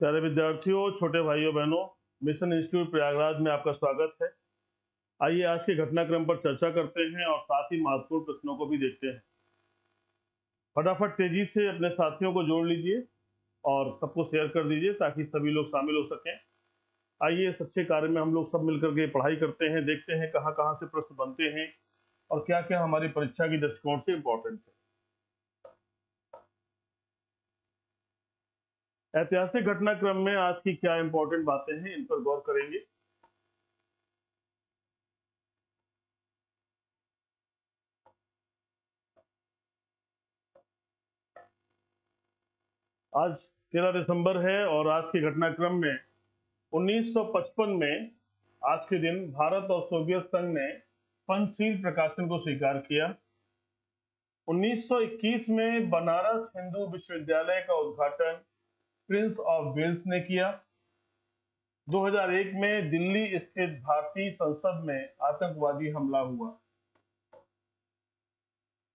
प्यारे विद्यार्थियों, छोटे भाइयों बहनों, मिशन इंस्टीट्यूट प्रयागराज में आपका स्वागत है। आइए आज के घटनाक्रम पर चर्चा करते हैं और साथ ही महत्वपूर्ण प्रश्नों को भी देखते हैं। फटाफट तेजी से अपने साथियों को जोड़ लीजिए और सबको शेयर कर दीजिए ताकि सभी लोग शामिल हो सकें। आइए इस अच्छे कार्य में हम लोग सब मिलकर के पढ़ाई करते हैं, देखते हैं कहाँ कहाँ से प्रश्न बनते हैं और क्या क्या हमारी परीक्षा की दृष्टिकोण से इम्पोर्टेंट है। ऐतिहासिक घटनाक्रम में आज की क्या इंपॉर्टेंट बातें हैं, इन पर गौर करेंगे। आज 13 दिसंबर है और आज के घटनाक्रम में 1955 में आज के दिन भारत और सोवियत संघ ने पंचशील प्रकाशन को स्वीकार किया। 1921 में बनारस हिंदू विश्वविद्यालय का उद्घाटन प्रिंस ऑफ वेल्स ने किया। 2001 में दिल्ली स्थित भारतीय संसद में आतंकवादी हमला हुआ।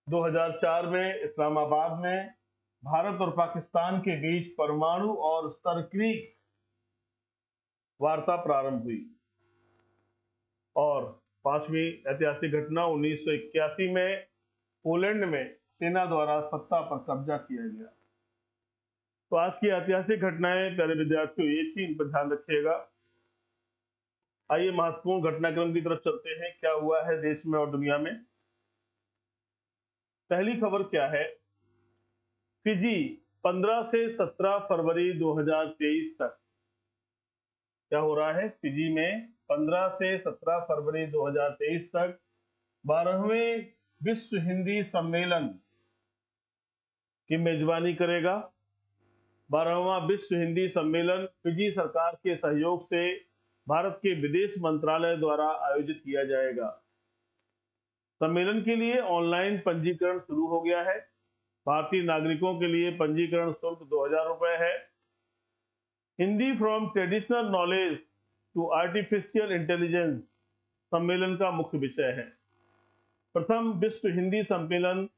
2004 में इस्लामाबाद में भारत और पाकिस्तान के बीच परमाणु और तर्करीक वार्ता प्रारंभ हुई। और पांचवी ऐतिहासिक घटना 1981 में पोलैंड में सेना द्वारा सत्ता पर कब्जा किया गया। तो आज की ऐतिहासिक घटनाएं प्यारे विद्यार्थियों ये थी, इन पर ध्यान रखिएगा। आइए महत्वपूर्ण घटनाक्रम की तरफ चलते हैं, क्या हुआ है देश में और दुनिया में। पहली खबर क्या है, फिजी 15 से 17 फरवरी 2023 तक क्या हो रहा है। फिजी में 15 से 17 फरवरी 2023 तक 12वें विश्व हिंदी सम्मेलन की मेजबानी करेगा। 12वां विश्व हिंदी सम्मेलन फिजी सरकार के सहयोग से भारत के विदेश मंत्रालय द्वारा आयोजित किया जाएगा। सम्मेलन के लिए ऑनलाइन पंजीकरण शुरू हो गया है। भारतीय नागरिकों के लिए पंजीकरण शुल्क 2000 रुपए है। Hindi from traditional knowledge to artificial intelligence सम्मेलन का मुख्य विषय है। प्रथम विश्व हिंदी सम्मेलन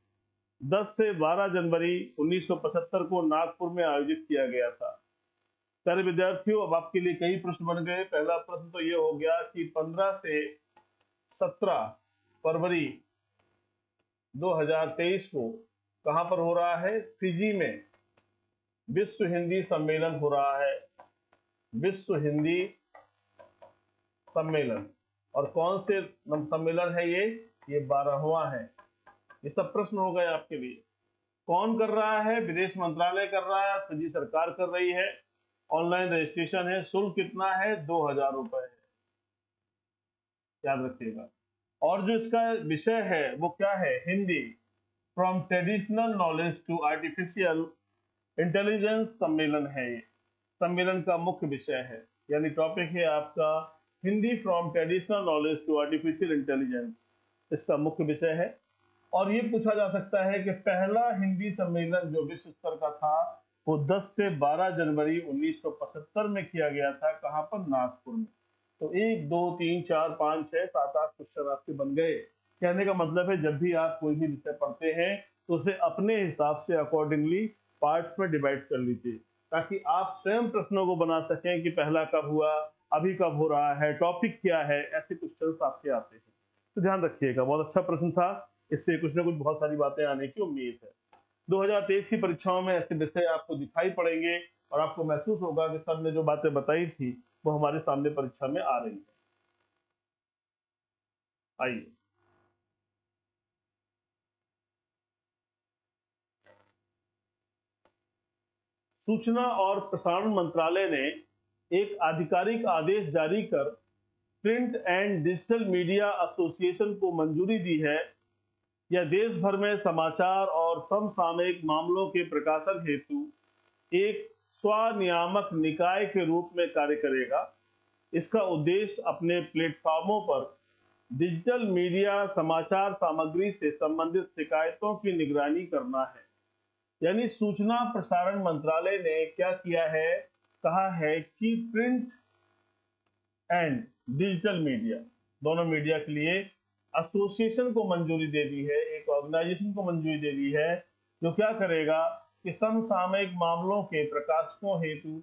10 से 12 जनवरी 1975 को नागपुर में आयोजित किया गया था। प्यारे विद्यार्थियों, अब आपके लिए कई प्रश्न बन गए। पहला प्रश्न तो ये हो गया कि 15 से 17 फरवरी 2023 को कहां पर हो रहा है। फिजी में विश्व हिंदी सम्मेलन हो रहा है। विश्व हिंदी सम्मेलन, और कौन से सम्मेलन है ये 12वां है। ये सब प्रश्न हो गए आपके लिए। कौन कर रहा है, विदेश मंत्रालय कर रहा है, फिजी सरकार कर रही है। ऑनलाइन रजिस्ट्रेशन है। शुल्क कितना है, 2000 रुपए है, याद रखिएगा। और जो इसका विषय है वो क्या है, Hindi from traditional knowledge to artificial intelligence सम्मेलन है। ये सम्मेलन का मुख्य विषय है, यानी टॉपिक है आपका Hindi from traditional knowledge to artificial intelligence, इसका मुख्य विषय है। और ये पूछा जा सकता है कि पहला हिंदी सम्मेलन जो विश्व स्तर का था वो 10 से 12 जनवरी 1975 में किया गया था। कहां पर, नागपुर में। तो 1 2 3 4 5 6 7 8 क्वेश्चन आपके बन गए। कहने का मतलब है जब भी आप कोई भी विषय पढ़ते हैं तो उसे अपने हिसाब से अकॉर्डिंगली पार्ट्स में डिवाइड कर लीजिए, ताकि आप स्वयं प्रश्नों को बना सकें कि पहला कब हुआ, अभी कब हो रहा है, टॉपिक क्या है। ऐसे क्वेश्चन आपके आते हैं, तो ध्यान रखिएगा। बहुत अच्छा प्रश्न था, इससे कुछ ना कुछ बहुत सारी बातें आने की उम्मीद है। 2023 की परीक्षाओं में ऐसे विषय आपको दिखाई पड़ेंगे और आपको महसूस होगा कि सर ने जो बातें बताई थी वो हमारे सामने परीक्षा में आ रही है। आइए सूचना और प्रसारण मंत्रालय ने एक आधिकारिक आदेश जारी कर print and digital media association को मंजूरी दी है। यह देश भर में समाचार और समसामयिक मामलों के प्रकाशन हेतु एक स्वनियामक निकाय के रूप में कार्य करेगा। इसका उद्देश्य अपने प्लेटफॉर्मों पर डिजिटल मीडिया समाचार सामग्री से संबंधित शिकायतों की निगरानी करना है। यानी सूचना प्रसारण मंत्रालय ने क्या किया है, कहा है कि प्रिंट एंड डिजिटल मीडिया, दोनों मीडिया के लिए एसोसिएशन को मंजूरी दे दी है, एक ऑर्गेनाइजेशन को मंजूरी दे दी है जो क्या करेगा कि समसामयिक मामलों के प्रकाशकों हेतु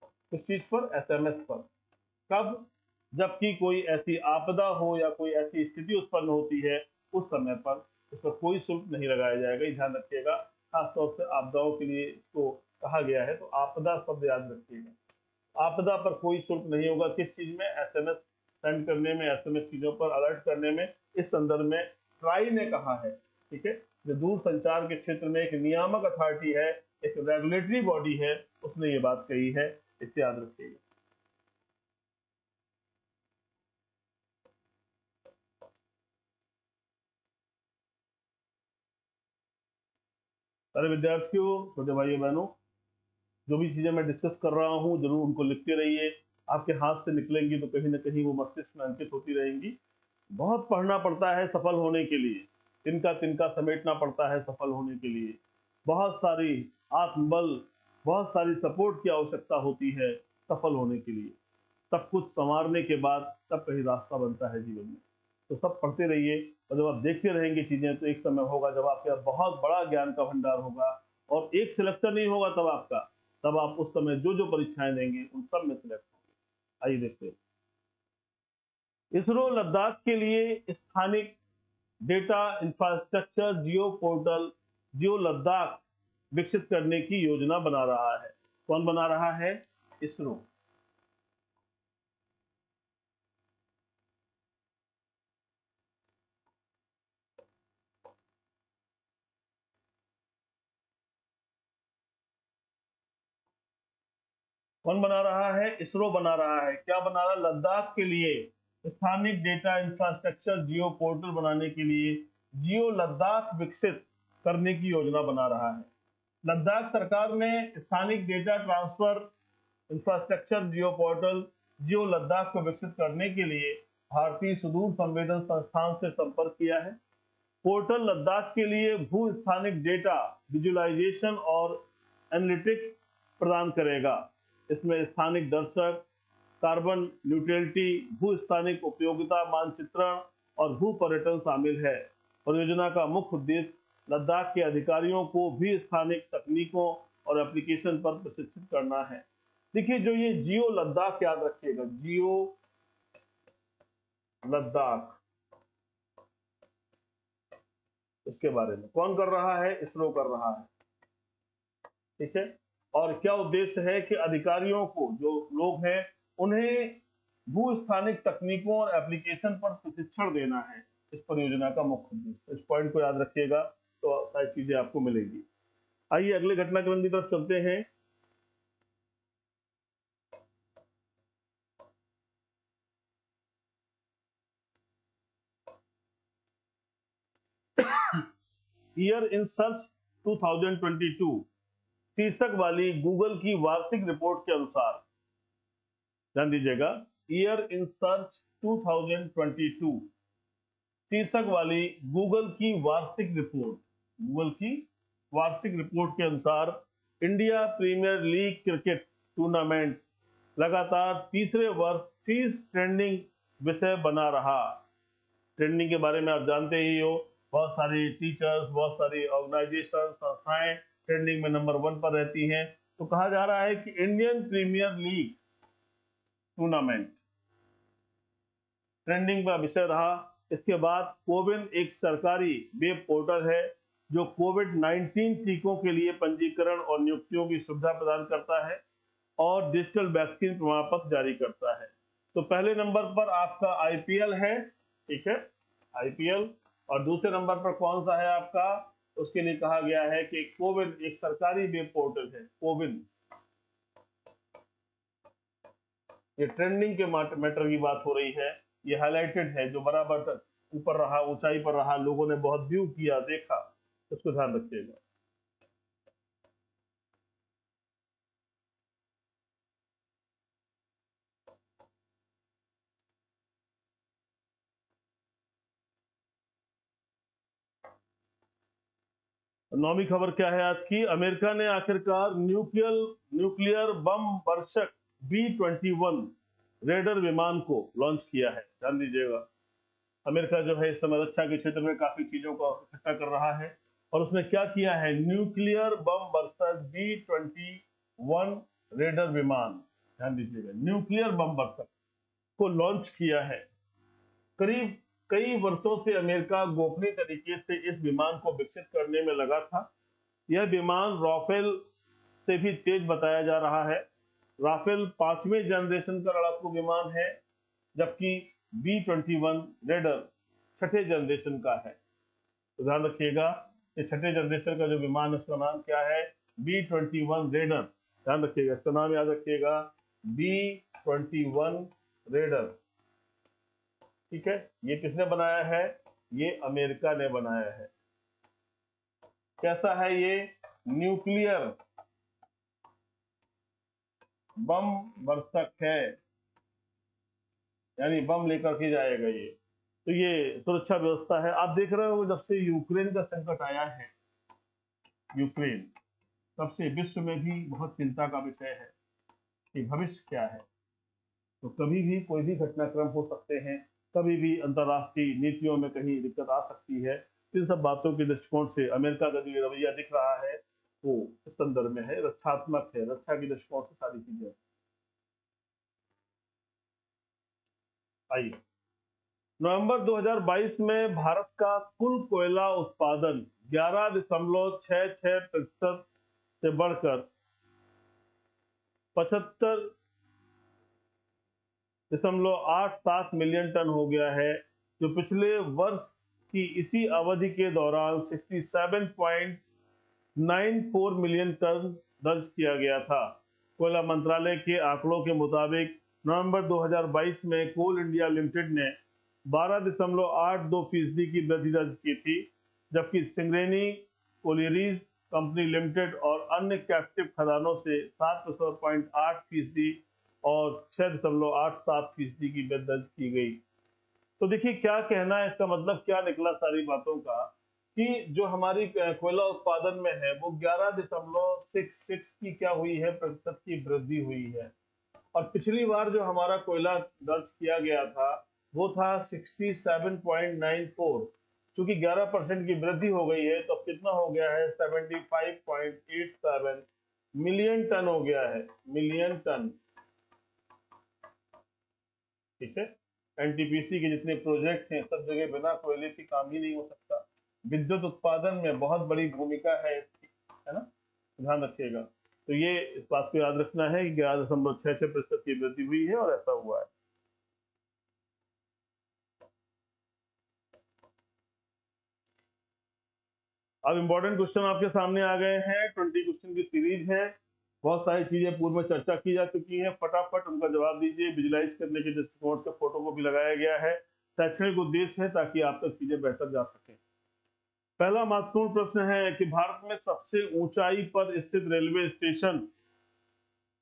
किस चीज पर? एसएमएस पर। कब? जबकि कोई ऐसी आपदा हो या कोई ऐसी स्थिति उत्पन्न होती है, उस समय पर इस पर कोई शुल्क नहीं लगाया जाएगा, ये ध्यान रखिएगा। खासतौर से आपदाओं के लिए इसको कहा गया है, तो आपदा शब्द याद रखिएगा। आपदा पर कोई शुल्क नहीं होगा। किस चीज में? एसएमएस सेंड करने में, एसएमएस चीजों पर अलर्ट करने में। इस संदर्भ में ट्राई ने कहा है, ठीक है, जो दूर संचार के क्षेत्र में एक नियामक अथॉरिटी है, एक रेगुलेटरी बॉडी है, उसने ये बात कही है, इसे याद रखिएगा। सारे विद्यार्थियों, छोटे भाइयों बहनों, जो भी चीजें मैं डिस्कस कर रहा हूँ जरूर उनको लिखते रहिए। आपके हाथ से निकलेंगी तो कहीं ना कहीं वो मस्तिष्क में अंकित होती रहेंगी। बहुत पढ़ना पड़ता है सफल होने के लिए, तिनका तिनका समेटना पड़ता है सफल होने के लिए। बहुत सारी आत्मबल, बहुत सारी सपोर्ट की आवश्यकता होती है सफल होने के लिए। सब कुछ संवारने के बाद तब कहीं रास्ता बनता है जीवन में। तो सब पढ़ते रहिए, और जब आप देखते रहेंगे चीजें तो एक समय होगा जब आपके पास बहुत बड़ा ज्ञान का भंडार होगा, और एक सिलेक्शन नहीं होगा तब आपका, तब आप उस समय जो जो परीक्षाएं देंगे उन सब में सिलेक्ट होंगे। आइए देखते हैं। इसरो लद्दाख के लिए स्थानिक data infrastructure geo portal geo Ladakh विकसित करने की योजना बना रहा है। कौन बना रहा है? इसरो। कौन बना रहा है? इसरो बना रहा है। क्या बना रहा है? लद्दाख के लिए स्थानिक डेटा इंफ्रास्ट्रक्चर जियो पोर्टल बनाने के लिए जियो लद्दाख विकसित करने की योजना बना रहा है। लद्दाख सरकार ने स्थानिक data transfer infrastructure geo portal geo Ladakh को विकसित करने के लिए भारतीय सुदूर संवेदन संस्थान से संपर्क किया है। पोर्टल लद्दाख के लिए भू स्थानिक डेटा विजुअलाइजेशन और एनालिटिक्स प्रदान करेगा। इसमें स्थानिक दर्शक, कार्बन न्यूट्रलिटी, भू स्थानिक उपयोगिता मानचित्रण और भू पर्यटन शामिल है। परियोजना का मुख्य उद्देश्य लद्दाख के अधिकारियों को भी स्थानिक तकनीकों और एप्लीकेशन पर प्रशिक्षित करना है। देखिए, जो ये जियो लद्दाख, याद रखिएगा, जियो लद्दाख, इसके बारे में कौन कर रहा है? इसरो कर रहा है, ठीक है। और क्या उद्देश्य है कि अधिकारियों को, जो लोग हैं, उन्हें भू स्थानिक तकनीकों और एप्लीकेशन पर प्रशिक्षण देना है। इस परियोजना का मुख्य उद्देश्य, इस पॉइंट को याद रखिएगा तो सारी चीजें आपको मिलेगी। आइए अगले घटनाक्रम की तरफ चलते हैं। ईयर इन सर्च 2022 शीर्षक वाली गूगल की वार्षिक रिपोर्ट के अनुसार, ध्यान दीजिएगा, ईयर इन सर्च 2022 शीर्षक वाली गूगल की वार्षिक रिपोर्ट, गूगल की वार्षिक रिपोर्ट के अनुसार India premier league cricket tournament लगातार तीसरे वर्ष शीर्ष ट्रेंडिंग विषय बना रहा। ट्रेंडिंग के बारे में आप जानते ही हो, बहुत सारी टीचर्स, बहुत सारी ऑर्गेनाइजेशन, संस्थाएं ट्रेंडिंग में नंबर 1 पर रहती हैं। तो कहा जा रहा है कि Indian premier league tournament trending का विषय रहा। इसके बाद कोविन एक सरकारी वेब पोर्टल है जो कोविड-19 टीकों के लिए पंजीकरण और नियुक्तियों की सुविधा प्रदान करता है और डिजिटल वैक्सीन प्रमाण पत्र जारी करता है। तो पहले नंबर पर आपका आईपीएल है, ठीक है, आईपीएल। और दूसरे नंबर पर कौन सा है आपका? उसके लिए कहा गया है कि कोविन एक सरकारी वेब पोर्टल है, कोविन। ये ट्रेंडिंग के मैटर की बात हो रही है, ये हाईलाइटेड है, जो बराबर तक ऊपर रहा, ऊंचाई पर रहा, लोगों ने बहुत व्यू किया, देखा, उसको ध्यान रखिएगा। नौवीं खबर क्या है आज की? अमेरिका ने आखिरकार न्यूक्लियर बम वर्षक B-21 रेडर विमान को लॉन्च किया है। ध्यान दीजिएगा, अमेरिका जो है इस समय रक्षा के क्षेत्र में काफी चीजों को इकट्ठा कर रहा है, और उसने क्या किया है? न्यूक्लियर बम वर्षक B-21 रेडर विमान। ध्यान दीजिएगा, न्यूक्लियर बम बर्तन को लॉन्च किया है। करीब कई वर्षों से अमेरिका गोपनीय तरीके से इस विमान को विकसित करने में लगा था। यह विमान राफेल से भी तेज बताया जा रहा है। राफेल 5वें जनरेशन का लड़ाकू विमान है, जबकि B-21 रेडर 6ठे जनरेशन का है। तो ध्यान रखिएगा कि 6ठे जनरेशन का जो विमान है उसका नाम क्या है? B-21 raider. ध्यान रखिएगा, इसका नाम याद रखिएगा, B-21 रेडर। ठीक है, ये किसने बनाया है? ये अमेरिका ने बनाया है। कैसा है ये? न्यूक्लियर बम वर्षक है, यानी बम लेकर के जाएगा ये। तो ये सुरक्षा व्यवस्था है। आप देख रहे हो जब से यूक्रेन का संकट आया है, यूक्रेन, तब से विश्व में भी बहुत चिंता का विषय है कि भविष्य क्या है। तो कभी भी कोई भी घटनाक्रम हो सकते हैं, कभी भी अंतर्राष्ट्रीय नीतियों में कहीं दिक्कत आ सकती है। इन सब बातों के दृष्टिकोण से अमेरिका का जो रवैया दिख रहा है वो इस संदर्भ में है, रक्षात्मक है, रक्षा के दृष्टिकोण से सारी चीजें। आइए, नवंबर 2022 में भारत का कुल कोयला उत्पादन 11.66% से बढ़कर 75.87 मिलियन टन हो गया है, जो पिछले वर्ष की इसी अवधि के दौरान 67.94 मिलियन टन दर्ज किया गया था। कोयला मंत्रालय के आंकड़ों के मुताबिक नवंबर 2022 में कोल इंडिया लिमिटेड ने 12.82% की वृद्धि दर्ज की थी, जबकि सिंगरेनी कोलियरीज कंपनी लिमिटेड और अन्य कैप्टिव खदानों से 7.8% और 6.87% की वृद्धि दर्ज की गई। तो देखिए क्या कहना है, इसका मतलब क्या निकला सारी बातों का, कि जो हमारी कोयला उत्पादन में है वो 11.66 की क्या हुई है, प्रतिशत की वृद्धि हुई है। और पिछली बार जो हमारा कोयला दर्ज किया गया था वो था 67.94। चूंकि 11% की वृद्धि हो गई है तो अब कितना हो गया है? 75.87 मिलियन टन हो गया है, मिलियन टन। ठीक है, एनटीपीसी के जितने प्रोजेक्ट हैं सब जगह बिना कोयले के काम ही नहीं हो सकता। विद्युत उत्पादन में बहुत बड़ी भूमिका है इसकी, है ना, ध्यान रखिएगा। तो ये इस बात को याद रखना है कि 11.66% की वृद्धि हुई है और ऐसा हुआ है। अब इंपॉर्टेंट क्वेश्चन आपके सामने आ गए हैं। 20 क्वेश्चन की सीरीज है, बहुत सारी चीजें पूर्व में चर्चा की जा चुकी है, फटाफट उनका जवाब दीजिए। विजुलाइज करने के दृष्टिकोण से फोटो को भी लगाया गया है, शैक्षणिक उद्देश्य है ताकि आप तक चीजें बेहतर जा सके। पहला महत्वपूर्ण प्रश्न है कि भारत में सबसे ऊंचाई पर स्थित रेलवे स्टेशन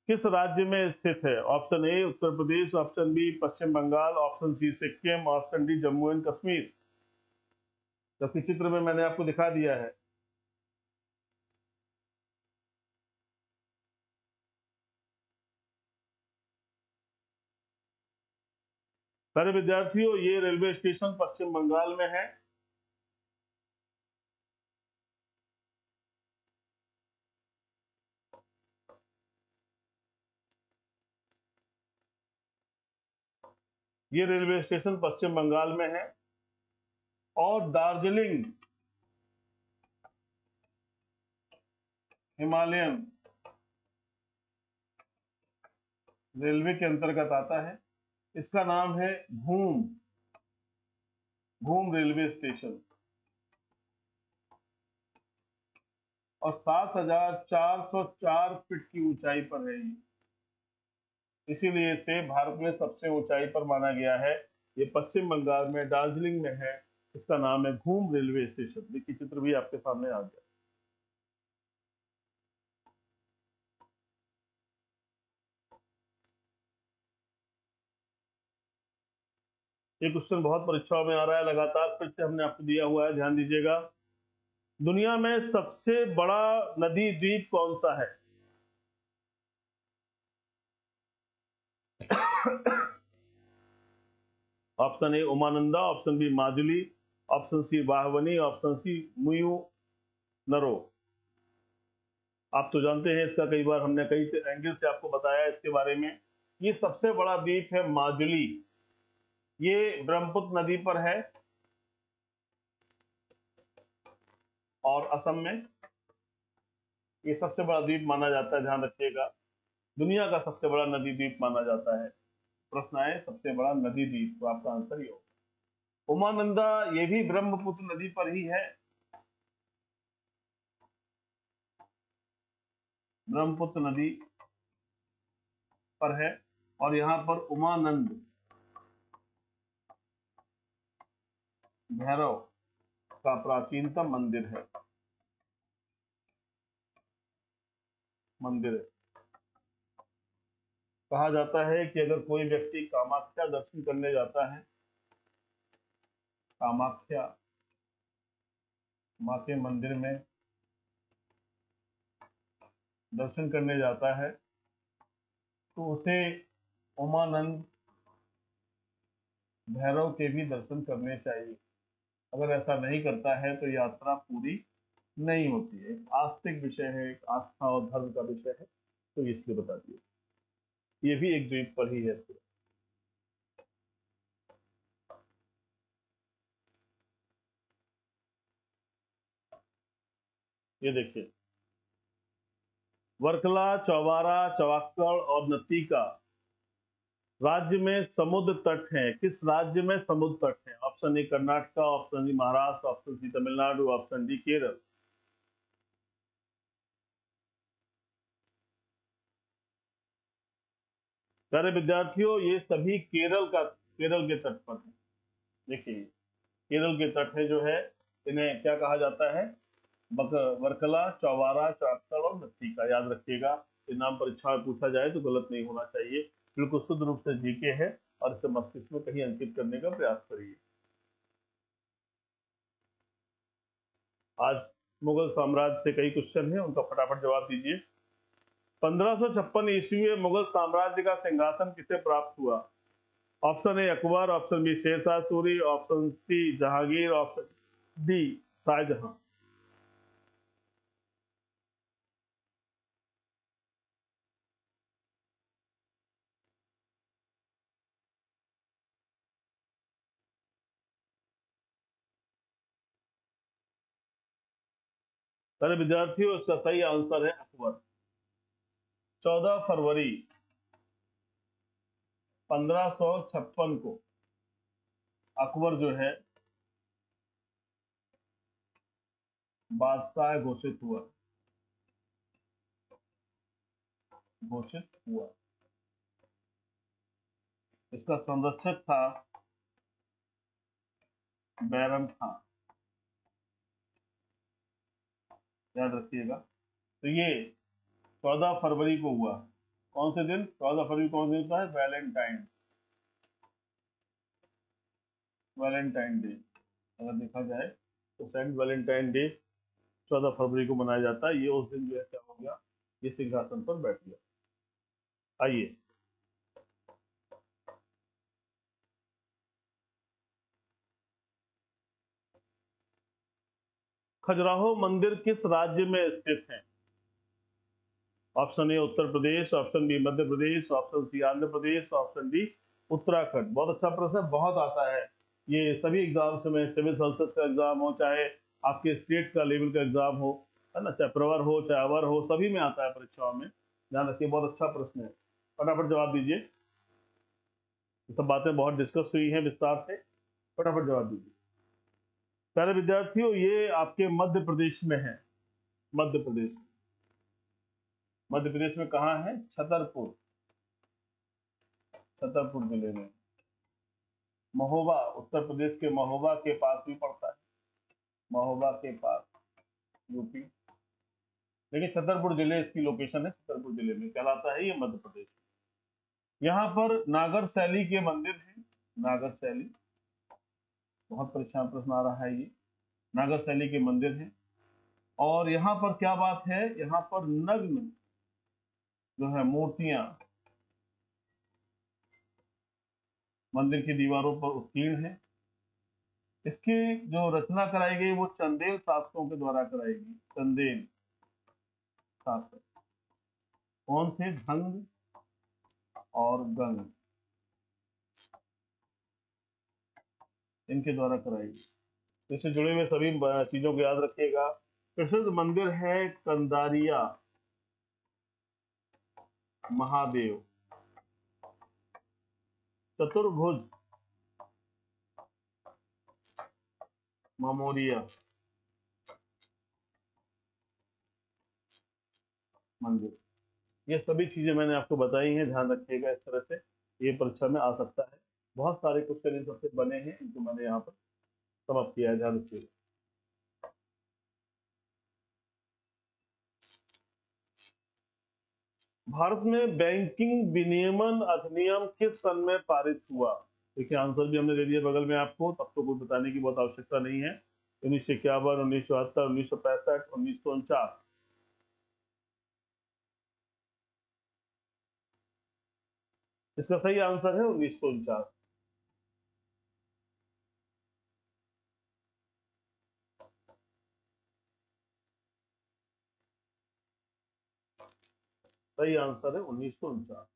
किस राज्य में स्थित है? Option A Uttar Pradesh, option B Paschim Bengal, option C Sikkim, option D Jammu and Kashmir. जबकि चित्र में मैंने आपको दिखा दिया है। सारे विद्यार्थियों, ये रेलवे स्टेशन पश्चिम बंगाल में है। ये रेलवे स्टेशन पश्चिम बंगाल में है। और दार्जिलिंग हिमालयन रेलवे के अंतर्गत आता है। इसका नाम है घूम, घूम रेलवे स्टेशन। और 7,404 फीट की ऊंचाई पर है ये, इसीलिए इसे भारत में सबसे ऊंचाई पर माना गया है। ये पश्चिम बंगाल में दार्जिलिंग में है। इसका नाम है घूम रेलवे स्टेशन। देखिए चित्र भी आपके सामने आ गया। ये क्वेश्चन बहुत परीक्षाओं में आ रहा है लगातार, फिर से हमने आपको दिया हुआ है, ध्यान दीजिएगा। दुनिया में सबसे बड़ा नदी द्वीप कौन सा है? Option A Umananda, option B Majuli, option C वाहवनी, ऑप्शन सी मुयू नरो। आप तो जानते हैं इसका, कई बार हमने कई एंगल से आपको बताया इसके बारे में। ये सबसे बड़ा द्वीप है माजुली, ये ब्रह्मपुत्र नदी पर है और असम में ये सबसे बड़ा द्वीप माना जाता है। ध्यान रखिएगा, दुनिया का सबसे बड़ा नदी द्वीप माना जाता है। प्रश्न आए सबसे बड़ा नदी द्वीप, तो आपका आंसर ये होगा उमानंदा। ये भी ब्रह्मपुत्र नदी पर ही है, ब्रह्मपुत्र नदी पर है और यहाँ पर उमानंद भैरव का प्राचीनतम मंदिर है। कहा जाता है कि अगर कोई व्यक्ति कामाख्या दर्शन करने जाता है, कामाख्या माँ के मंदिर में दर्शन करने जाता है, तो उसे उमानंद भैरव के भी दर्शन करने चाहिए। अगर ऐसा नहीं करता है तो यात्रा पूरी नहीं होती है। एक आस्तिक विषय है, एक आस्था और धर्म का विषय है, तो इसलिए बता दिए। ये भी एक द्वीप पर ही है। ये देखिए, वर्कला, चौबारा, चवाक्कड़ और नतीका राज्य में समुद्र तट है। किस राज्य में समुद्र तट है? Option A Karnataka, option D Maharashtra, option C Tamil Nadu, option D Kerala. प्यारे विद्यार्थियों, ये सभी केरल के तट पर है। देखिए, केरल के तट है जो है, इन्हें क्या कहा जाता है? वर्कला, चौबारा, चवाक्कड़ और नतीका। याद रखिएगा, ये नाम परीक्षा में पूछा जाए तो गलत नहीं होना चाहिए, बिल्कुल शुद्ध रूप से जीके है और इसे मस्तिष्क में कहीं अंकित करने का प्रयास करिए। आज मुगल साम्राज्य से कई क्वेश्चन हैं, उनका फटाफट जवाब दीजिए। 1556 ईस्वी में मुगल साम्राज्य का सिंहासन किसे प्राप्त हुआ? Option A Akbar, option B Sher Shah Suri, option C Jahangir, option D Shah Jahan. सारे विद्यार्थियों, इसका सही आंसर है अकबर। 14 फरवरी 1556 को अकबर जो है बादशाह घोषित हुआ। इसका संरक्षक था बैरम खान। याद रखिएगा, तो ये 14 फरवरी को हुआ। कौन से दिन? 14 फरवरी कौन सा होता है? Valentine day. अगर देखा जाए तो सेंट वैलेंटाइन डे 14 फरवरी को मनाया जाता है। ये उस दिन जो है क्या हो गया, ये सिंहासन पर बैठ गया। आइए, खजुराहो मंदिर किस राज्य में स्थित है? Option A Uttar Pradesh, option B Madhya Pradesh, option C Andhra Pradesh, option D Uttarakhand. बहुत अच्छा प्रश्न, बहुत आता है ये सभी एग्जाम्स में, सिविल सर्विसेज का एग्जाम हो, चाहे आपके स्टेट का लेवल का एग्जाम हो, है ना, चाहे प्रवर हो चाहे अवर हो, सभी में आता है परीक्षाओं में। ध्यान रखिए, बहुत अच्छा प्रश्न है, फटाफट जवाब दीजिए। ये सब बातें बहुत डिस्कस हुई हैं विस्तार से, फटाफट जवाब दीजिए। प्यारे विद्यार्थियों, ये आपके मध्य प्रदेश में है। मध्य प्रदेश, मध्य प्रदेश में कहाँ है? छतरपुर, छतरपुर जिले में। महोबा, उत्तर प्रदेश के महोबा के पास भी पड़ता है, महोबा के पास, यूपी। लेकिन छतरपुर जिले इसकी लोकेशन है, छतरपुर जिले में कहलाता है ये मध्य प्रदेश। यहाँ पर नागर शैली के मंदिर है। नागर शैली, बहुत परीक्षा में प्रश्न आ रहा है ये। नागर शैली के मंदिर है और यहाँ पर क्या बात है, यहाँ पर नग्न जो है मूर्तियां मंदिर की दीवारों पर उत्कीर्ण है। इसकी जो रचना कराई गई वो चंदेल शासकों के द्वारा कराई गई। चंदेल शासक कौन थे? धंग और गंग, इनके द्वारा कराई गई। इससे जुड़े हुए सभी चीजों को याद रखिएगा। प्रसिद्ध मंदिर है कंदारिया महादेव, चतुर्भुज ममोरिया मंदिर। ये सभी चीजें मैंने आपको बताई हैं, ध्यान रखिएगा। इस तरह से ये परीक्षा में आ सकता है। बहुत सारे क्वेश्चन इन सबसे बने हैं जो मैंने यहाँ पर समाप्त किया है, ध्यान रखिएगा। भारत में बैंकिंग विनियमन अधिनियम किस सन में पारित हुआ? देखिए आंसर भी हमने दे दिया बगल में आपको, तब तो कुछ बताने की बहुत आवश्यकता नहीं है। 1951, 1974, 1965, 1949। इसका सही आंसर है 1949। सही आंसर है 1949,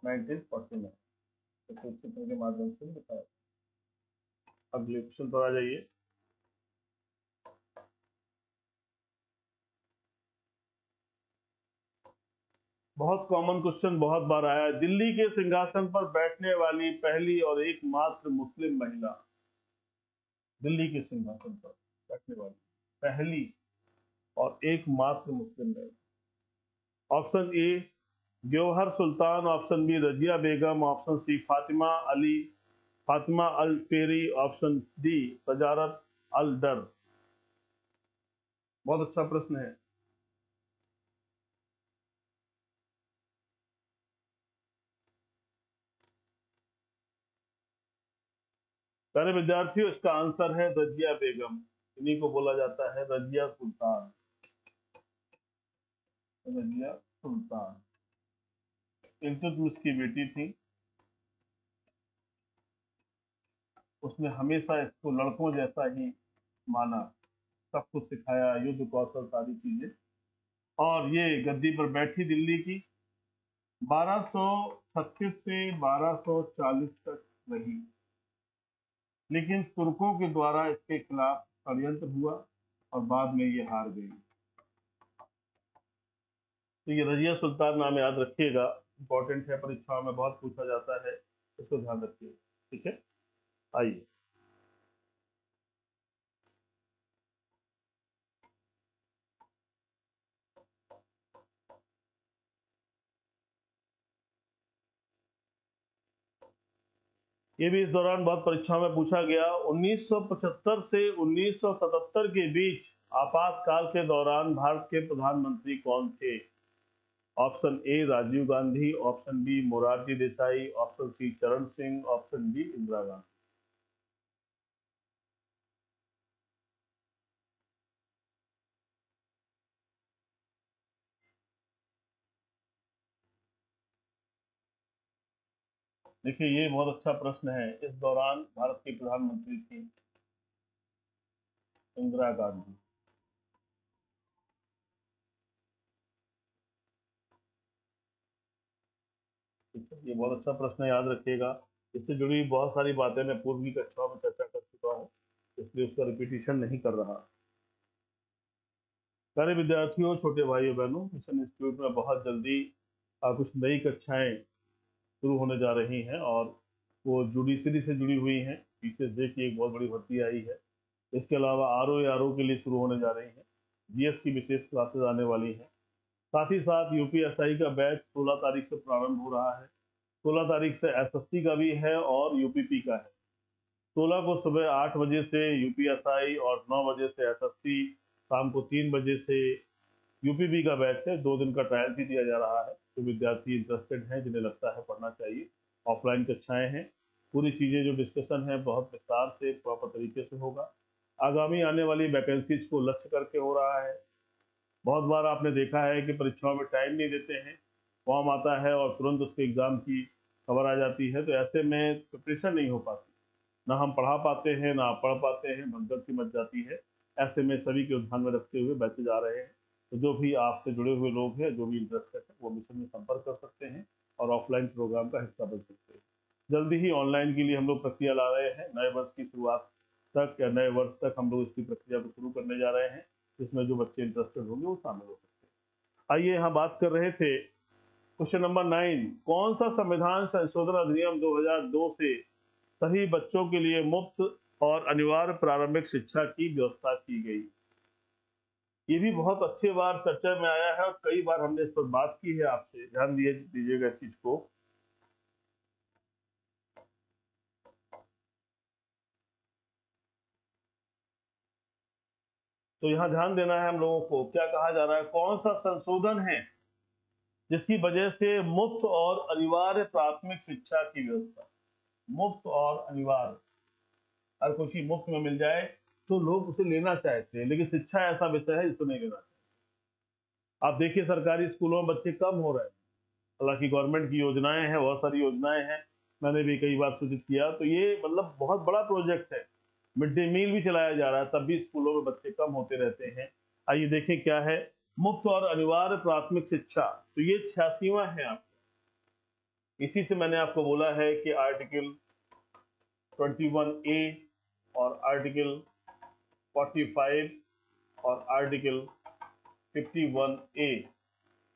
1949 के माध्यम से बताया। अगले क्वेश्चन पर आ जाइए। बहुत कॉमन क्वेश्चन, बहुत बार आया है। दिल्ली के सिंहासन पर बैठने वाली पहली और एकमात्र मुस्लिम महिला। दिल्ली के सिंहासन पर बैठने वाली पहली और एकमात्र मुस्लिम महिला। Option A Gauhar Sultan, option B Razia Begum, option C Fatima al Fihri, option D Shajarat al Durr. बहुत अच्छा प्रश्न है। प्यारे विद्यार्थियों, इसका आंसर है रजिया बेगम। इन्हीं को बोला जाता है रजिया सुल्तान। रजिया सुल्तान इल्तुतमिश की बेटी थी। उसने हमेशा इसको लड़कों जैसा ही माना, सब कुछ सिखाया, युद्ध कौशल सारी चीजें। और ये गद्दी पर बैठी दिल्ली की 1236 से 1240 तक रही। लेकिन तुर्कों के द्वारा इसके खिलाफ षड्यंत्र हुआ और बाद में ये हार गई। तो ये रजिया सुल्तान नाम याद रखिएगा, इंपॉर्टेंट है, परीक्षाओं में बहुत पूछा जाता है, इसको ध्यान रखिएगा। ठीक है, आइए। ये भी इस दौरान बहुत परीक्षाओं में पूछा गया। 1975 से 1977 के बीच आपातकाल के दौरान भारत के प्रधानमंत्री कौन थे? Option A Rajiv Gandhi, option B Morarji Desai, option C Charan Singh, option D Indira Gandhi. देखिए ये बहुत अच्छा प्रश्न है। इस दौरान भारत की प्रधानमंत्री थी इंदिरा गांधी। ठीक है, ये बहुत अच्छा प्रश्न है, याद रखिएगा। इससे जुड़ी बहुत सारी बातें मैं पूर्व की कक्षाओं में चर्चा कर चुका हूँ, इसलिए उसका रिपीटिशन नहीं कर रहा। प्यारे विद्यार्थियों, छोटे भाइयों बहनों, मिशन इंस्टीट्यूट में बहुत जल्दी कुछ नई कक्षाएं शुरू होने जा रही हैं और वो जुडिशरी से जुड़ी हुई हैं। पीसीएसजे की एक बहुत बड़ी भर्ती आई है। इसके अलावा आरओ के लिए शुरू होने जा रही हैं। जीएस की विशेष क्लासेस आने वाली हैं। साथ ही साथ यूपीएसआई का बैच 16 तारीख से प्रारंभ हो रहा है। 16 तारीख से एसएससी का भी है और यूपीपी का है। 16 को सुबह 8 बजे से यूपीएसआई और 9 बजे से एसएससी, शाम को 3 बजे से यूपीपी का बैच है। 2 दिन का ट्रायल भी दिया जा रहा है। जो विद्यार्थी इंटरेस्टेड हैं, जिन्हें लगता है पढ़ना चाहिए, ऑफलाइन कक्षाएं हैं। पूरी चीज़ें जो डिस्कशन है बहुत विस्तार से प्रॉपर तरीके से होगा। आगामी आने वाली वैकेंसीज को लक्ष्य करके हो रहा है। बहुत बार आपने देखा है कि परीक्षाओं में टाइम नहीं देते हैं, फॉर्म आता है और तुरंत उसके एग्जाम की खबर आ जाती है, तो ऐसे में प्रिपरेशन नहीं हो पाती, ना हम पढ़ा पाते हैं ना आप पढ़ पाते हैं, भगदड़ सी मच जाती है। ऐसे में सभी को ध्यान में रखते हुए बैचेज आ रहे हैं। तो जो भी आपसे जुड़े हुए लोग हैं, जो भी इंटरेस्टेड है, वो मिशन में संपर्क कर सकते हैं और ऑफलाइन प्रोग्राम का हिस्सा बन सकते हैं। जल्दी ही ऑनलाइन के लिए हम लोग प्रक्रिया ला रहे हैं। नए वर्ष की शुरुआत तक या नए वर्ष तक हम लोग इसकी प्रक्रिया को शुरू करने जा रहे हैं, जिसमें जो बच्चे इंटरेस्टेड होंगे वो शामिल हो सकते हैं। आइए यहाँ बात कर रहे थे क्वेश्चन नंबर 9, कौन सा संविधान संशोधन अधिनियम 2002 से सभी बच्चों के लिए मुफ्त और अनिवार्य प्रारंभिक शिक्षा की व्यवस्था की गई। ये भी बहुत अच्छी बार चर्चा में आया है और कई बार हमने इस पर बात की है आपसे, ध्यान दीजिएगा इस चीज को। तो यहाँ ध्यान देना है हम लोगों को, क्या कहा जा रहा है, कौन सा संशोधन है जिसकी वजह से मुफ्त और अनिवार्य प्राथमिक शिक्षा की व्यवस्था, मुफ्त और अनिवार्य, हर कोई चीज मुफ्त में मिल जाए तो लोग उसे लेना चाहते हैं, लेकिन शिक्षा ऐसा विषय है जिसको नहीं लेना चाहिए। आप देखिए सरकारी स्कूलों में बच्चे कम हो रहे हैं, हालांकि गवर्नमेंट की योजनाएं हैं, बहुत सारी योजनाएं हैं, मैंने भी कई बार सूचित किया, तो ये मतलब बहुत बड़ा प्रोजेक्ट है। मिड डे मील भी चलाया जा रहा है, तब भी स्कूलों में बच्चे कम होते रहते हैं। आइए देखें क्या है मुफ्त और अनिवार्य प्राथमिक शिक्षा। तो ये 86वां है आपका। इसी से मैंने आपको बोला है कि आर्टिकल 21A और आर्टिकल 45 और आर्टिकल 51A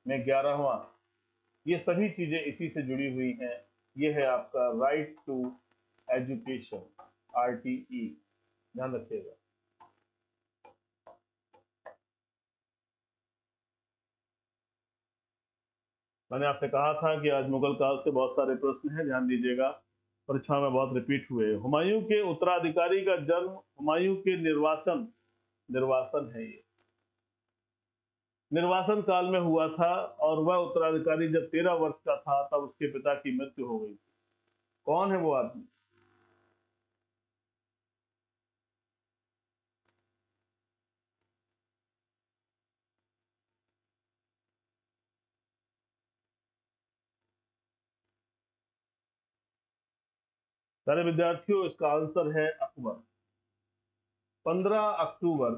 में 11वां, ये सभी चीजें इसी से जुड़ी हुई हैं। ये है आपका राइट टू एजुकेशन, RTE, ध्यान रखिएगा। मैंने आपसे कहा था कि आज मुगल काल से बहुत सारे प्रश्न हैं, ध्यान दीजिएगा, परीक्षा में बहुत रिपीट हुए। हुमायूं के उत्तराधिकारी का जन्म हुमायूं के निर्वासन, निर्वासन है ये, निर्वासन काल में हुआ था, और वह उत्तराधिकारी जब 13 वर्ष का था तब उसके पिता की मृत्यु हो गई थी। कौन है वो आदमी? सारे विद्यार्थियों, इसका आंसर है अकबर। 15 अक्टूबर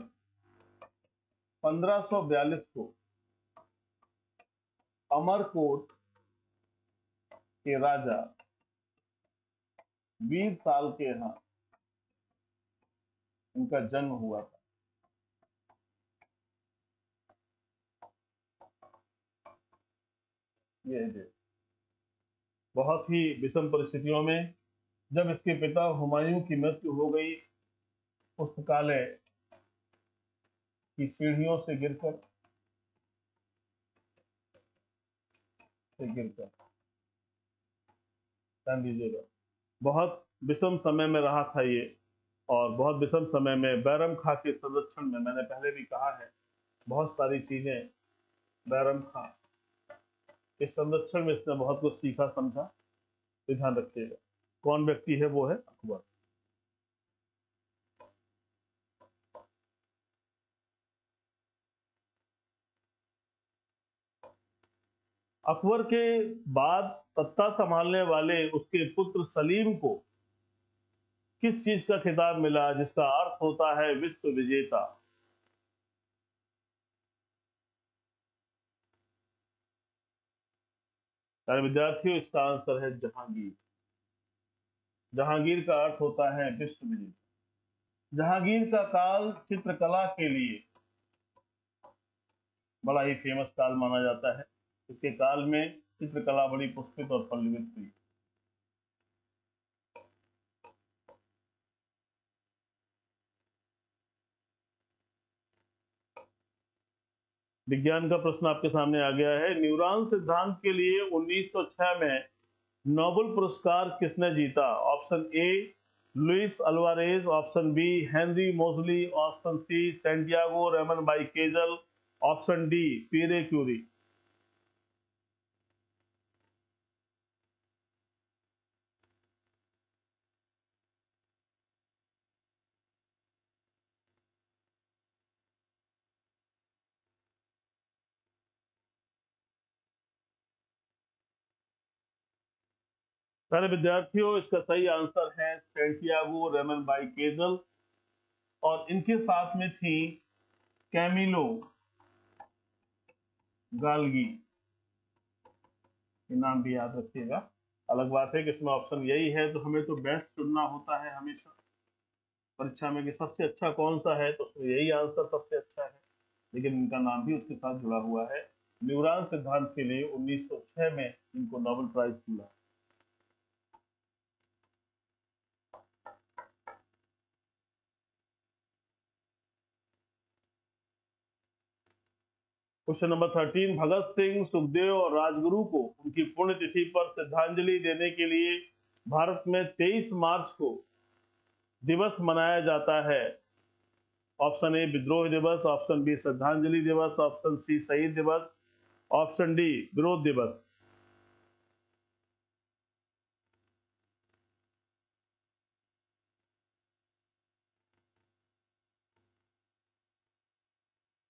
1542 को अमरकोट के राजा वीर साल के यहाँ इनका जन्म हुआ था। ये है बहुत ही विषम परिस्थितियों में जब इसके पिता हुमायूं की मृत्यु हो गई, पुस्तकालय की सीढ़ियों से गिरकर ध्यान दीजिएगा, बहुत विषम समय में रहा था ये, और बहुत विषम समय में बैरम खां के संरक्षण में, मैंने पहले भी कहा है बहुत सारी चीजें बैरम खां के संरक्षण में इसने बहुत कुछ सीखा समझा। तो ध्यान रखिएगा कौन व्यक्ति है, वो है अकबर। अकबर के बाद सत्ता संभालने वाले उसके पुत्र सलीम को किस चीज का खिताब मिला जिसका अर्थ होता है विश्व विजेता? यानी विद्यार्थियों, इसका आंसर है जहांगीर। जहांगीर का अर्थ होता है विश्व विजेता। जहांगीर का काल चित्रकला के लिए बड़ा ही फेमस काल माना जाता है। इसके काल में चित्रकला बड़ी पुष्पित और पल्लवित हुई। विज्ञान का प्रश्न आपके सामने आ गया है। न्यूरॉन सिद्धांत के लिए 1906 में नोबेल पुरस्कार किसने जीता? Option A Luis Alvarez, option B Henry Moseley, option C Santiago Ramon y Cajal, option D Pierre Curie. सारे विद्यार्थियों, इसका सही आंसर है सैंटियागो रेमन बाई केजल, और इनके साथ में थी कैमिलो गाल्गी। ये नाम भी याद रखिएगा। अलग बात है कि इसमें ऑप्शन यही है तो हमें तो बेस्ट चुनना होता है हमेशा परीक्षा में कि सबसे अच्छा कौन सा है, तो उसमें यही आंसर सबसे अच्छा है, लेकिन इनका नाम भी उसके साथ जुड़ा हुआ है। न्यूरॉन सिद्धांत के लिए 1906 में इनको नोबेल प्राइज मिला। क्वेश्चन नंबर 13, भगत सिंह, सुखदेव और राजगुरु को उनकी पुण्यतिथि पर श्रद्धांजलि देने के लिए भारत में 23 मार्च को दिवस मनाया जाता है। ऑप्शन ए विद्रोह दिवस, ऑप्शन बी श्रद्धांजलि दिवस, ऑप्शन सी शहीद दिवस, ऑप्शन डी विरोध दिवस।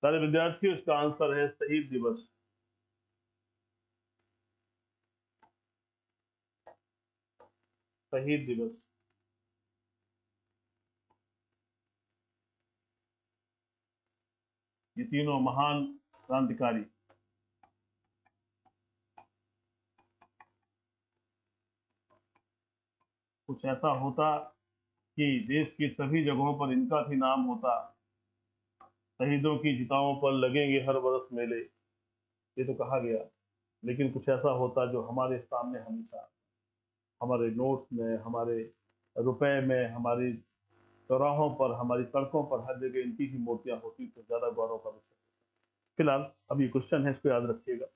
सारे विद्यार्थियों, इसका आंसर है शहीद दिवस। शहीद दिवस। ये तीनों महान क्रांतिकारी। कुछ ऐसा होता कि देश की सभी जगहों पर इनका भी नाम होता, शहीदों की चिताओं पर लगेंगे हर बरस मेले, ये तो कहा गया, लेकिन कुछ ऐसा होता जो हमारे सामने हमेशा, हमारे नोट्स में, हमारे रुपए में, हमारी चौराहों पर, हमारी सड़कों पर, हर जगह इनकी ही मूर्तियां होती तो ज्यादा गौरव का विषय। फिलहाल अब ये क्वेश्चन है, इसको याद रखिएगा।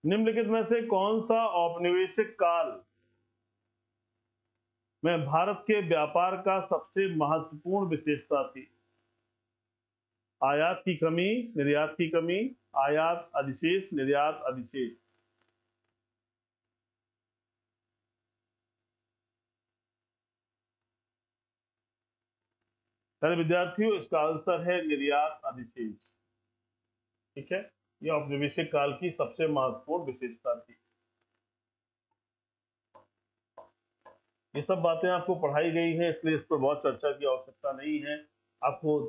निम्नलिखित में से कौन सा औपनिवेशिक काल में भारत के व्यापार का सबसे महत्वपूर्ण विशेषता थी? आयात की कमी, निर्यात की कमी, आयात अधिशेष, निर्यात अधिशेष। सारे विद्यार्थियों, इसका आंसर है निर्यात अधिशेष। ठीक है, यह औपनिवेशिक काल की सबसे महत्वपूर्ण विशेषता थी। ये सब बातें आपको पढ़ाई गई हैं, इसलिए इस पर बहुत चर्चा की आवश्यकता नहीं है। आपको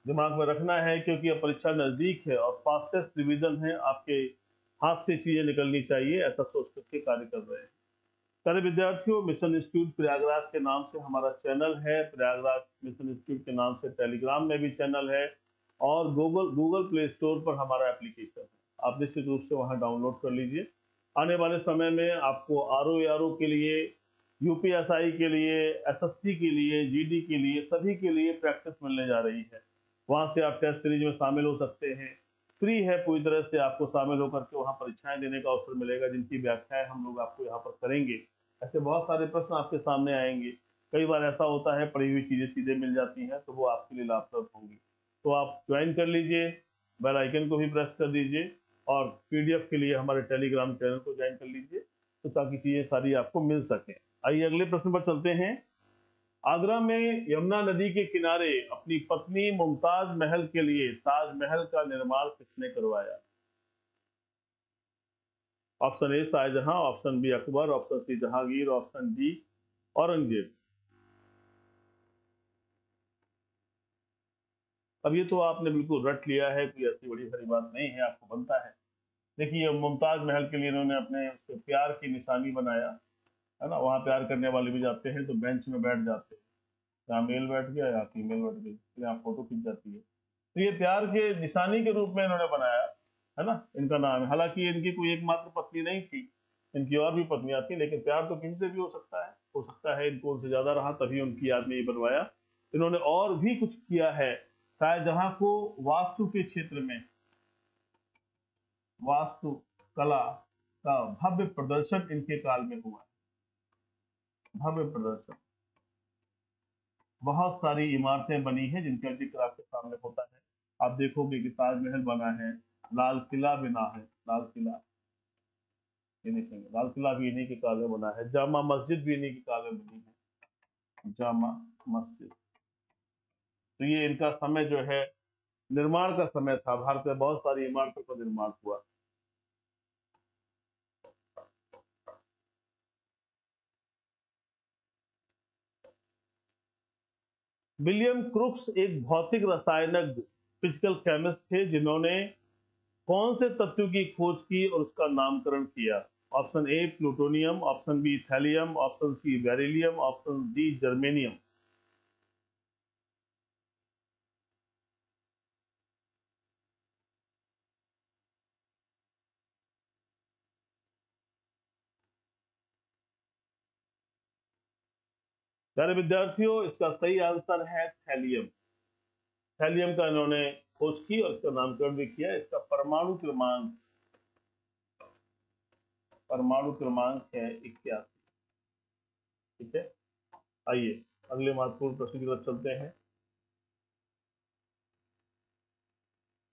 दिमाग में रखना है क्योंकि अब परीक्षा नजदीक है और फास्टेस्ट रिवीजन है, आपके हाथ से चीजें निकलनी चाहिए, ऐसा सोच करके कार्य कर रहे हैं। सारे विद्यार्थियों, मिशन इंस्टीट्यूट प्रयागराज के नाम से हमारा चैनल है, प्रयागराज मिशन इंस्टीट्यूट के नाम से टेलीग्राम में भी चैनल है, और गूगल गूगल प्ले स्टोर पर हमारा एप्लीकेशन है, आप निश्चित रूप से वहां डाउनलोड कर लीजिए। आने वाले समय में आपको आरओ के लिए, यूपीएसआई के लिए, एसएससी के लिए, जीडी के लिए, सभी के लिए प्रैक्टिस मिलने जा रही है। वहां से आप टेस्ट सीरीज में शामिल हो सकते हैं, फ्री है पूरी तरह से, आपको शामिल होकर के वहां परीक्षाएं देने का अवसर मिलेगा, जिनकी व्याख्याएं हम लोग आपको यहाँ पर करेंगे। ऐसे बहुत सारे प्रश्न आपके सामने आएंगे। कई बार ऐसा होता है पढ़ी हुई चीजें सीधे मिल जाती हैं, तो वो आपके लिए लाभप्रद होंगी। तो आप ज्वाइन कर लीजिए, बेल आइकन को भी प्रेस कर दीजिए, और पीडीएफ के लिए हमारे टेलीग्राम चैनल को ज्वाइन कर लीजिए, तो ताकि चीजें सारी आपको मिल सके। आइए अगले प्रश्न पर चलते हैं। आगरा में यमुना नदी के किनारे अपनी पत्नी मुमताज महल के लिए ताजमहल का निर्माण किसने करवाया? Option A Shah Jahan, option B Akbar, option C Jahangir, option D Aurangzeb. अब ये तो आपने बिल्कुल रट लिया है, कोई ऐसी बड़ी भारी बात नहीं है, आपको बनता है। देखिए, मुमताज महल के लिए इन्होंने अपने उसके प्यार की निशानी बनाया है ना, वहां प्यार करने वाले भी जाते हैं तो बेंच में बैठ जाते हैं, यहाँ मेल बैठ गया, यहाँ फीमेल बैठ गई, फिर यहाँ फोटो खिंच जाती है। तो ये प्यार के निशानी के रूप में इन्होंने बनाया है ना, इनका नाम है। हालांकि इनकी कोई एकमात्र पत्नी नहीं थी, इनकी और भी पत्नियां थी, लेकिन प्यार तो किसी से भी हो सकता है इनको उनसे ज्यादा रहा, तभी उनकी याद में ये बनवाया। इन्होंने और भी कुछ किया है, शाहजहां को वास्तु के क्षेत्र में, वास्तु कला का भव्य प्रदर्शन इनके काल में हुआ। भव्य प्रदर्शन, बहुत सारी इमारतें बनी हैं जिनका जिक्र आपके सामने होता है। आप देखोगे कि ताजमहल बना है, लाल किला बना है, लाल किला, ये देखेंगे लाल किला भी इन्हीं के काल में बना है, जामा मस्जिद भी इन्हीं के काल में बनी है, जामा मस्जिद। तो ये इनका समय जो है, निर्माण का समय था, भारत में बहुत सारी इमारतों का निर्माण हुआ। विलियम क्रुक्स एक भौतिक रसायनज्ञ, फिजिकल केमिस्ट थे, जिन्होंने कौन से तत्व की खोज की और उसका नामकरण किया? Option A plutonium, option B thallium, option C beryllium, option D germanium. प्यारे विद्यार्थियों, इसका सही आंसर है थैलियम। थैलियम का इन्होंने खोज की और इसका नामकरण भी किया। इसका परमाणु क्रमांक है 81। ठीक है, आइए अगले महत्वपूर्ण प्रश्न की तरफ चलते हैं।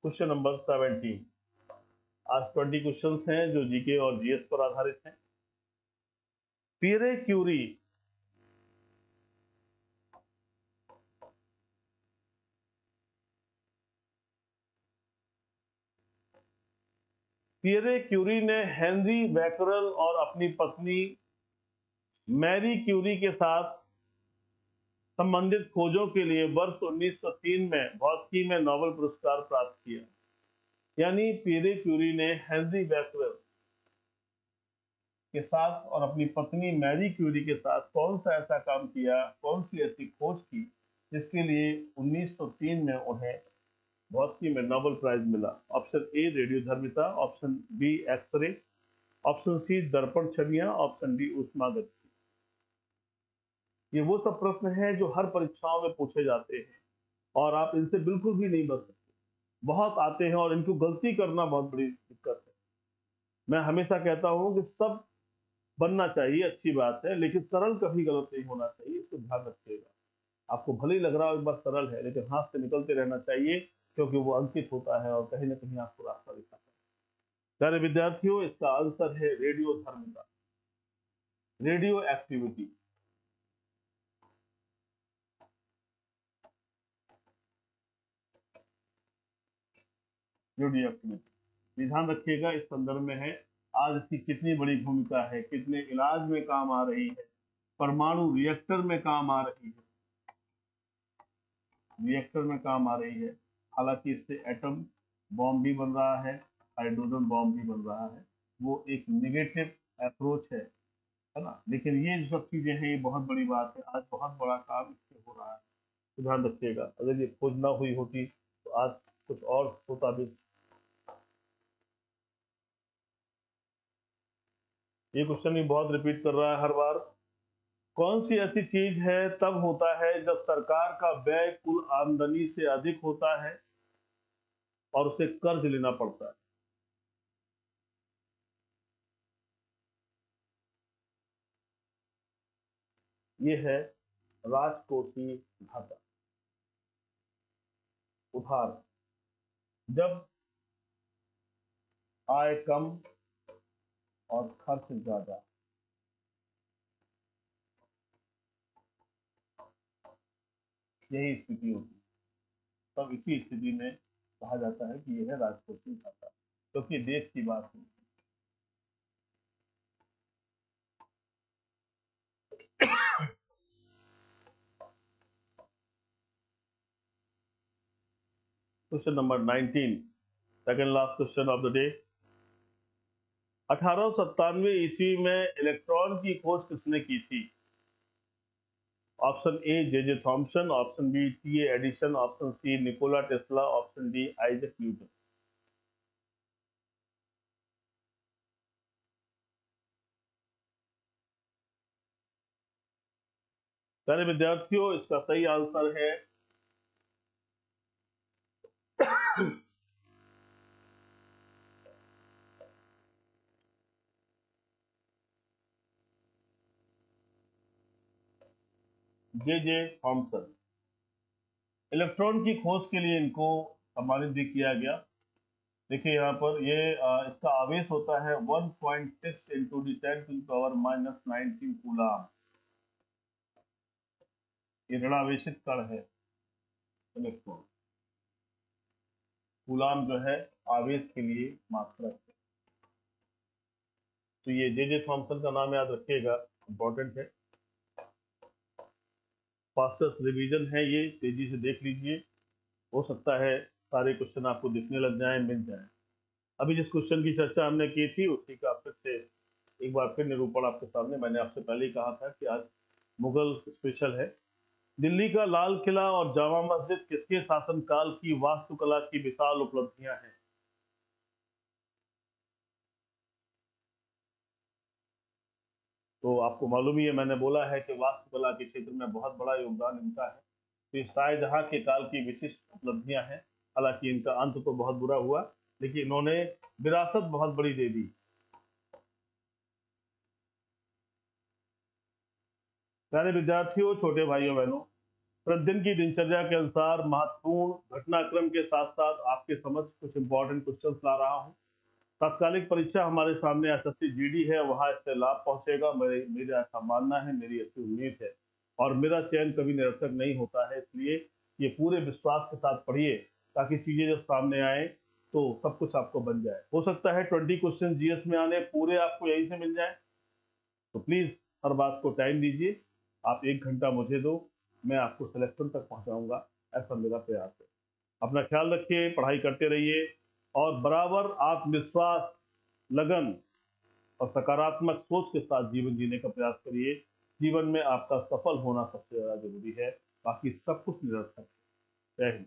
Question number 17। आज 20 क्वेश्चंस हैं जो जीके और जीएस पर आधारित हैं। पियरे क्यूरी पियरे क्यूरी ने हेनरी बैकरल और अपनी पत्नी मैरी क्यूरी के साथ संबंधित खोजों के लिए वर्ष 1903 में भौतिकी में नोबेल पुरस्कार प्राप्त किया। यानी पियरे क्यूरी ने हेनरी बैकरल के साथ और अपनी पत्नी मैरी क्यूरी के साथ कौन सा ऐसा काम किया, कौन सी ऐसी खोज की जिसके लिए 1903 में उन्हें भौतिकी में नोबेल प्राइज मिला? ऑप्शन ए रेडियोधर्मिता, option B x ray, option C दर्पण छवियां, ऑप्शन डी ऊष्मागतिकी। ये वो सब प्रश्न हैं जो हर परीक्षाओं में पूछे जाते हैं और आप इनसे बिल्कुल भी नहीं बच सकते। बहुत आते हैं और इनको गलती करना बहुत बड़ी दिक्कत है। मैं हमेशा कहता हूं कि सब बनना चाहिए, अच्छी बात है, लेकिन सरल कभी गलत नहीं होना चाहिए, इसको ध्यान रखिएगा। आपको भले ही लग रहा हो एक बार सरल है, लेकिन हाथ से निकलते रहना चाहिए, क्योंकि वो अंकित होता है और कहीं ना कहीं आपको रास्ता दिखाता है। प्यारे विद्यार्थियों, इसका आंसर है रेडियो धर्मिता, रेडियो एक्टिविटी। रेडियो एक्टिविटी ध्यान रखिएगा, इस संदर्भ में है आज इसकी कितनी बड़ी भूमिका है, कितने इलाज में काम आ रही है, परमाणु रिएक्टर में काम आ रही है, रिएक्टर में काम आ रही है। हालांकि इससे एटम बॉम्ब भी बन रहा है, हाइड्रोजन बॉम्ब भी बन रहा है, वो एक निगेटिव अप्रोच है ना। लेकिन ये जो सब चीजें हैं, ये बहुत बड़ी बात है, आज बहुत बड़ा काम इससे हो रहा है। तो ध्यान रखिएगा, अगर ये खोज ना हुई होती तो आज कुछ और होता भी। ये क्वेश्चन भी बहुत रिपीट कर रहा है हर बार। कौन सी ऐसी चीज है तब होता है जब सरकार का व्यय कुल आमदनी से अधिक होता है और उसे कर्ज लेना पड़ता है? ये है राजकोषीय घाटा, उधार। जब आय कम और खर्च ज्यादा, यही स्थिति होती है, तब इसी स्थिति में कहा जाता है कि यह है राजकोषीय घाटा, क्योंकि देश की बात है। Question number 19, second last question of the day. 1897 ईस्वी में इलेक्ट्रॉन की खोज किसने की थी? Option A J J Thomson, option B T A Edison, option C Nikola Tesla, option D Isaac Newton. प्यारे विद्यार्थियों, इसका सही आंसर है जे जे थॉमसन। इलेक्ट्रॉन की खोज के लिए इनको सम्मानित भी किया गया। देखिए यहाँ पर ये इसका आवेश होता है 1.6 into the 10 to power -19 coulomb. ये ऋणावेशित कण है इलेक्ट्रॉन। कूलाम जो है आवेश के लिए मात्रक है। तो ये जे जे थॉमसन का नाम याद रखिएगा, इंपॉर्टेंट है। फास्टेस्ट रिवीजन है ये, तेजी से देख लीजिए। हो सकता है सारे क्वेश्चन आपको दिखने लग जाएं, मिल जाएं। अभी जिस क्वेश्चन की चर्चा हमने की थी उसी का फिर से एक बार फिर निरूपण आपके सामने। मैंने आपसे पहले ही कहा था कि आज मुगल स्पेशल है। दिल्ली का लाल किला और जामा मस्जिद किसके शासनकाल की वास्तुकला की विशाल उपलब्धियां हैं? तो आपको मालूम ही है, मैंने बोला है कि वास्तुकला के क्षेत्र में बहुत बड़ा योगदान इनका है। तो ये शाहजहां के काल की विशिष्ट उपलब्धियां हैं। हालांकि इनका अंत तो बहुत बुरा हुआ, लेकिन इन्होंने विरासत बहुत बड़ी दे दी। प्यारे विद्यार्थियों, छोटे भाइयों बहनों, प्रतिदिन की दिनचर्या के अनुसार महत्वपूर्ण घटनाक्रम के साथ साथ आपके समझ कुछ इंपॉर्टेंट क्वेश्चंस ला रहा हूं। तात्कालिक परीक्षा हमारे सामने एसएससी जीडी है, वहां इससे लाभ पहुंचेगा, मेरा ऐसा मानना है, मेरी ऐसी उम्मीद है। और मेरा चयन कभी निरर्थक नहीं होता है, इसलिए ये पूरे विश्वास के साथ पढ़िए ताकि चीजें जब सामने आए तो सब कुछ आपको बन जाए। हो सकता है 20 क्वेश्चन जीएस में आने पूरे आपको यहीं से मिल जाए। तो प्लीज हर बात को टाइम दीजिए। आप 1 घंटा मुझे दो, मैं आपको सिलेक्शन तक पहुंचाऊंगा, ऐसा मेरा प्रयास है। अपना ख्याल रखिए, पढ़ाई करते रहिए और बराबर आत्मविश्वास, लगन और सकारात्मक सोच के साथ जीवन जीने का प्रयास करिए। जीवन में आपका सफल होना सबसे ज्यादा जरूरी है, बाकी सब कुछ निरर्थक है। जय हिंद।